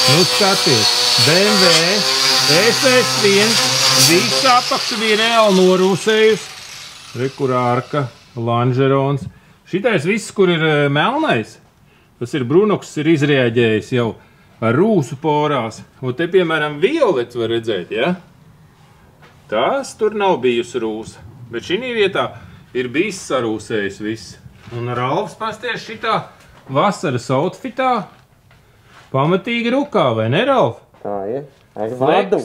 Nu skaties, BMW, SS1, viss apakša bija reāli norūsējusi. Rekurārka, lanžerons. Šitais viss, kur ir melnais, tas ir Brunoks, ir izrēģējis jau ar rūsu porās. Un te, piemēram, violets var redzēt, ja? Tās tur nav bijusi rūsa. Bet šī vietā ir bijis sarūsējis viss. Un Ralfs pasties šitā vasaras outfitā pamatīgi rukā, vai ne, Ralf? Tā ir. Ar vadu.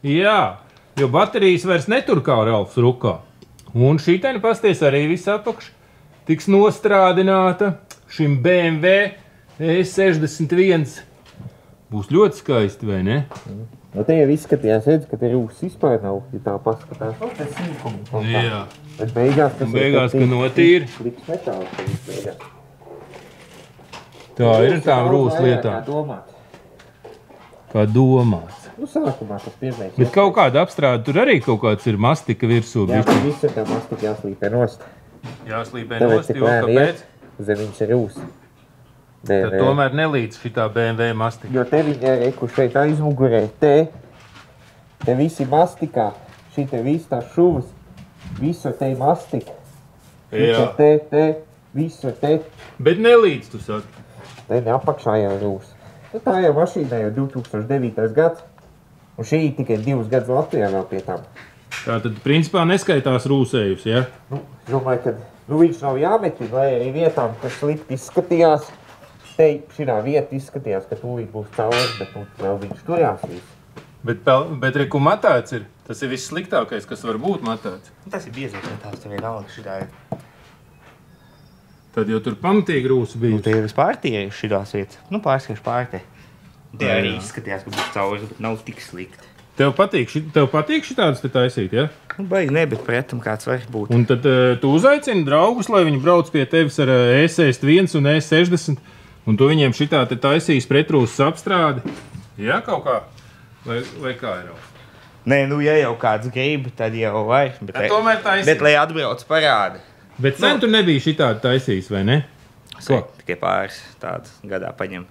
Jā, jo baterijas vairs netur kā Ralfs rukā. Un šitien pasties arī viss apakš tiks nostrādināta šim BMW E61. Būs ļoti skaisti, vai ne? Nu, te jau izskatījās, redz, ka te rūs vispār nav, ja tā paskatās. Nu, te sīkumi kaut kā. Jā. Bet beigās, tas beigās, ka notīri. Liks metāls, tas beigās. Tā ir tām rūs lietām. Kā domāts. Kā domāts. Nu, sākumā tas pirmais. Bet kaut kāda apstrāde, tur arī kaut kāds ir mastika virsū. Jā, tur viss ir tā mastika jāslīpē nost. Jāslīpē nost, jo kāpēc? Zem viņas ir rūs. Tad tomēr nelīdz šitā BMW mastika. Jo te viņa reku šeit aizmugurē, te visi mastikā, šite viss tās šuvas, visur te mastika. Jā. Te, visur te. Bet nelīdz, tu saki. Te apakšā jau rūs. Tā jau mašīnā jau 2009. gads, un šī tikai 2 gadus Latvijā vēl pie tam. Tātad, principā, neskaitās rūsējus, ja? Nu, domāju, ka viņš nav jāmetina, lai arī vietām, kas slikti izskatījās. Te šinā vieta izskatījās, ka tūlīt būs caurs, bet vēl viņš turjās visu. Bet reku matēts ir. Tas ir viss sliktākais, kas var būt matēts. Tas ir biezāk, ka tās tev ir alga šitā ir. Tad jau tur pamatīgi rūsa bija. Te jau vispār tie ir šitās vietas. Nu, pārskaši pār te. Te arī izskatījās, ka būs caurs, bet nav tik slikti. Tev patīk šitādas te taisīt, ja? Nu, baigi ne, bet pretam kāds var būt. Un tad tu uzaicini draugus, lai viņi brauc pie tevis ar E61 un E60. Un tu viņiem šitā te taisīs pretrūsas apstrādi? Jā, kaut kā? Vai kā ir? Nē, nu, ja jau kāds grib, tad jau var. Tomēr taisīs. Bet, lai atbrauc parāda. Bet sen tu nebija šitādi taisījis, vai ne? Ko? Tikai pāris tādas gadā paņem.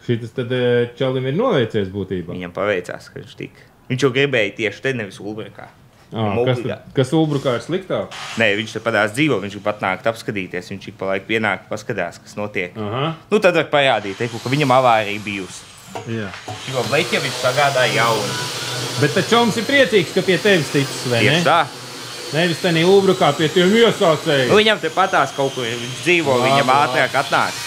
Šitas tad čalim ir noveicies būtībā? Viņam paveicās, ka viņš tik. Viņš jau gribēja tieši te nevis Ulbrikā. Kas Ulbrukā ir sliktāk? Nē, viņš te padās dzīvo, viņš grib atnākt apskatīties, viņš ik pa laiku pienāk paskatās, kas notiek. Aha. Nu, tad var parādīt, ka viņam avārija bijusi. Jā. Šo bleķi viņš sagādāja jaunu. Bet tad čoms ir priecīgs, ka pie tevis ticis, vai ne? Tieši tā. Nevis tenī Ulbrukā pie tiem iesācējiem. Nu, viņam te patās kaut kur, viņš dzīvo, viņam ātrāk atnāk.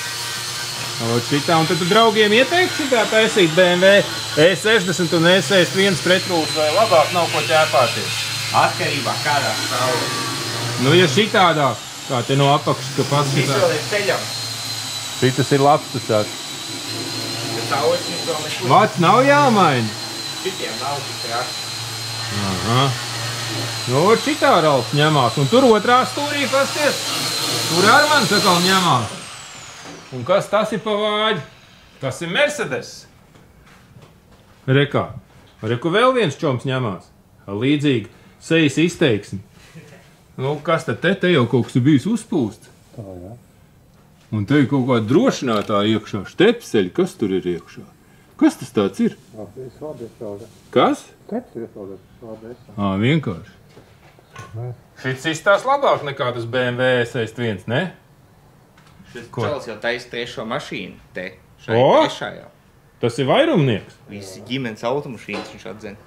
Šitā, un tad tu draugiem ieteikti šitā taisīt BMW E60 un E61 pretrūs, vai labāk nav ko ķēpāties? Atkarībā kādā stāvā. Nu, ja šitādā, kā te no apakšas, ka paskatās. Viss vēl ir ceļam. Šitas ir labs, tu saki. Bet saules viņš vēl neko. Vats nav jāmaina. Šitiem nav tik raks. Aha. Nu, šitā Ralfs ņemās, un tur otrā stūrī pasties. Tur Armans atkal ņemās. Un kas tas ir pa vāģi? Tas ir Mercedes. Rekā. Reku vēl viens čoms ņemās. Līdzīgi sejas izteiksmi. Nu, kas tad te jau kaut kas ir bijis uzpūsts? Tā, jā. Un te ir kaut kāda drošinātāja iekšā. Štepseļi, kas tur ir iekšā? Kas tas tāds ir? Kas? Vienkārši. Šis izstās labāk nekā tas BMW S61, ne? Šis čalis jau taisa trešo mašīnu te. O! Trešajā. Tas ir vairumnieks. Visi ģimenes automašīnas viņš atzina.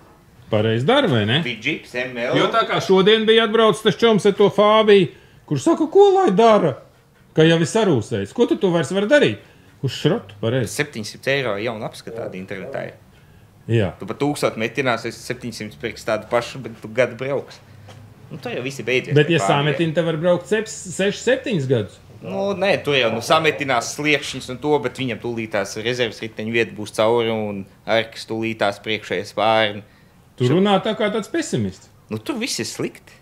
Pareizi dara, vai ne? Bija džips, ML. Jo tā kā šodien bija atbraucis tas čoms ar to Fābiju, kurš saka, ko lai dara? Ka jau ir sarūsējis. Ko tu vairs vari darīt? Uz šrotu, pareizi. 700 eiro jaunu apskatādi internetā. Jā. Tu pa 1000 metinās, es 700 pirks tādu pašu, bet tu gadu brauks. Nu, to jau visi beidzies. Bet ja sametina, te var braukt 6-7 gadus. Nu, nē, tu jau sametinās sliekšņus un to, bet viņam tūlītās rezerves riteņu vieta būs cauri un arkas tūlītās priekšējais pārni. Tu runā tā kā tāds pesimists. Nu, tur viss ir slikti.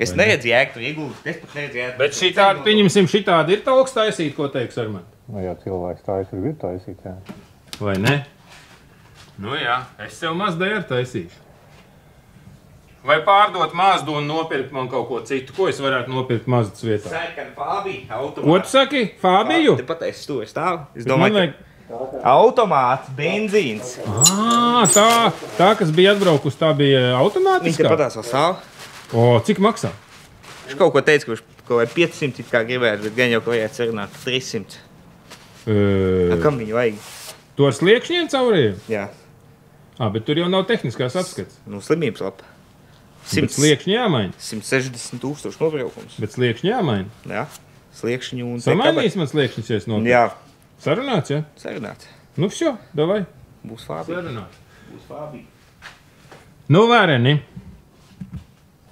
Es neredzu jēgu tur ieguldīt, es pat neredzu jēgu. Bet šitādi, pieņemsim, šitādi ir talks taisīt, ko teiks Armand? Nu jā, cilvēks taisa ir taisīt, jā. Vai ne? Nu jā, es sev Mazda R taisīšu. Vai pārdot Mazdu un nopirkt man kaut ko citu? Ko es varētu nopirkt Mazdas vietā? Sarkana Fābija, automāta. Ko tu saki? Fābiju? Te pateicis to, es stāvu. Es domāju, Automāts, benzīns. Tā, kas bija atbraukusi, tā bija Viņa te automātiskā? patās vēl sāli. Cik maksā? Viņš kaut ko teica, ka viņš kaut vai 500 it kā gribētu, bet gan jau ko vajag sarunāt 300. Kam viņu vajag? Tu ar sliekšņiem cauriem? Jā. Bet tur jau nav tehniskās apskats. Nu, slimības lapa. Bet sliekšņi jāmaina. 160 000 nobraukums. Bet sliekšņi jāmaina. Jā. Sliekšņi un... Samainīs man sliekšņus, ja es nopirku? Jā. Sarunāts, ja? Sarunāts. Nu, vsjo, davai. Būs Fābija. Sarunāts. Būs Fābija. Nu, vēreni.